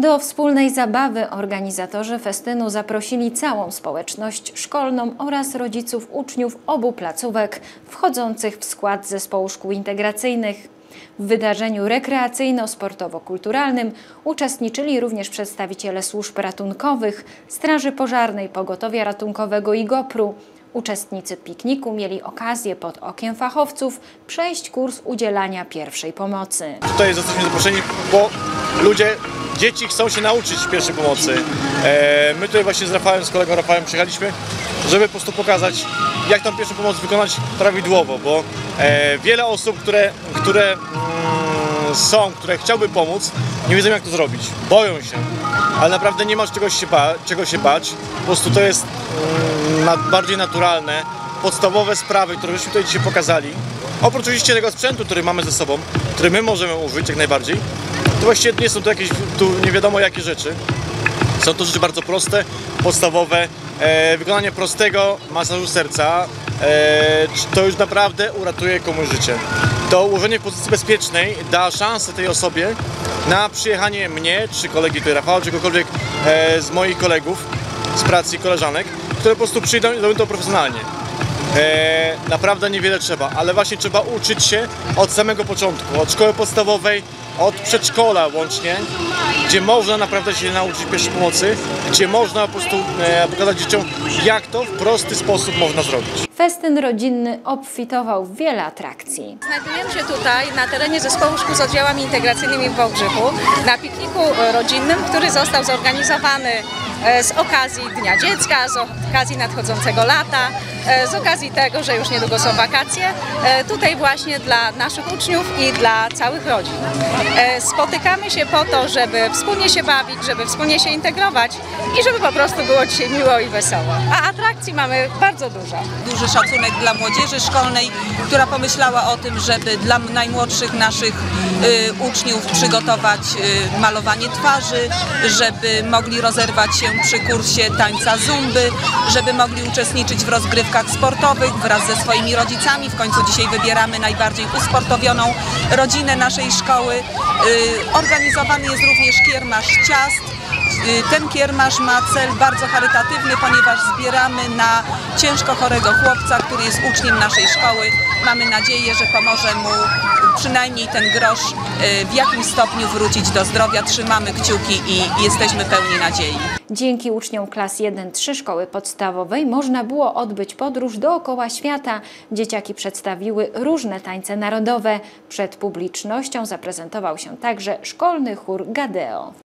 Do wspólnej zabawy organizatorzy festynu zaprosili całą społeczność szkolną oraz rodziców uczniów obu placówek wchodzących w skład zespołu szkół integracyjnych. W wydarzeniu rekreacyjno-sportowo-kulturalnym uczestniczyli również przedstawiciele służb ratunkowych, Straży Pożarnej, Pogotowia Ratunkowego i GOPR-u. Uczestnicy pikniku mieli okazję pod okiem fachowców przejść kurs udzielania pierwszej pomocy. Tutaj zostaliśmy zaproszeni, bo dzieci chcą się nauczyć pierwszej pomocy. My tutaj właśnie z kolegą Rafałem przyjechaliśmy, żeby po prostu pokazać, jak tą pierwszą pomoc wykonać prawidłowo, bo wiele osób, które chciałyby pomóc, nie wiedzą, jak to zrobić, boją się, ale naprawdę nie ma czego się bać, po prostu to jest bardziej naturalne, podstawowe sprawy, które żeśmy tutaj dzisiaj pokazali. Oprócz oczywiście tego sprzętu, który mamy ze sobą, który my możemy użyć jak najbardziej, to właściwie nie są to jakieś nie wiadomo jakie rzeczy. Są to rzeczy bardzo proste, podstawowe. Wykonanie prostego masażu serca to już naprawdę uratuje komuś życie. To ułożenie w pozycji bezpiecznej da szansę tej osobie na przyjechanie mnie, czy kolegi tutaj Rafała, czy kogokolwiek z moich kolegów z pracy i koleżanek, które po prostu przyjdą i robią to profesjonalnie. Naprawdę niewiele trzeba, ale właśnie trzeba uczyć się od samego początku, od szkoły podstawowej, od przedszkola łącznie, gdzie można naprawdę się nauczyć pierwszej pomocy, gdzie można po prostu pokazać dzieciom, jak to w prosty sposób można zrobić. Festyn rodzinny obfitował w wiele atrakcji. Znajdujemy się tutaj na terenie Zespołu Szkół z oddziałami integracyjnymi w Wałbrzychu na pikniku rodzinnym, który został zorganizowany z okazji Dnia Dziecka, z okazji nadchodzącego lata, z okazji tego, że już niedługo są wakacje, tutaj właśnie dla naszych uczniów i dla całych rodzin. Spotykamy się po to, żeby wspólnie się bawić, żeby wspólnie się integrować i żeby po prostu było dzisiaj miło i wesoło. A atrakcji mamy bardzo dużo. Duży szacunek dla młodzieży szkolnej, która pomyślała o tym, żeby dla najmłodszych naszych uczniów przygotować malowanie twarzy, żeby mogli rozerwać się przy kursie tańca zumby, żeby mogli uczestniczyć w rozgrywkach sportowych wraz ze swoimi rodzicami. W końcu dzisiaj wybieramy najbardziej usportowioną rodzinę naszej szkoły. Organizowany jest również kiermasz ciast. Ten kiermasz ma cel bardzo charytatywny, ponieważ zbieramy na ciężko chorego chłopca, który jest uczniem naszej szkoły. Mamy nadzieję, że pomoże mu przynajmniej ten grosz w jakimś stopniu wrócić do zdrowia. Trzymamy kciuki i jesteśmy pełni nadziei. Dzięki uczniom klas 1-3 szkoły podstawowej można było odbyć podróż dookoła świata. Dzieciaki przedstawiły różne tańce narodowe. Przed publicznością zaprezentował się także szkolny chór Gadeo.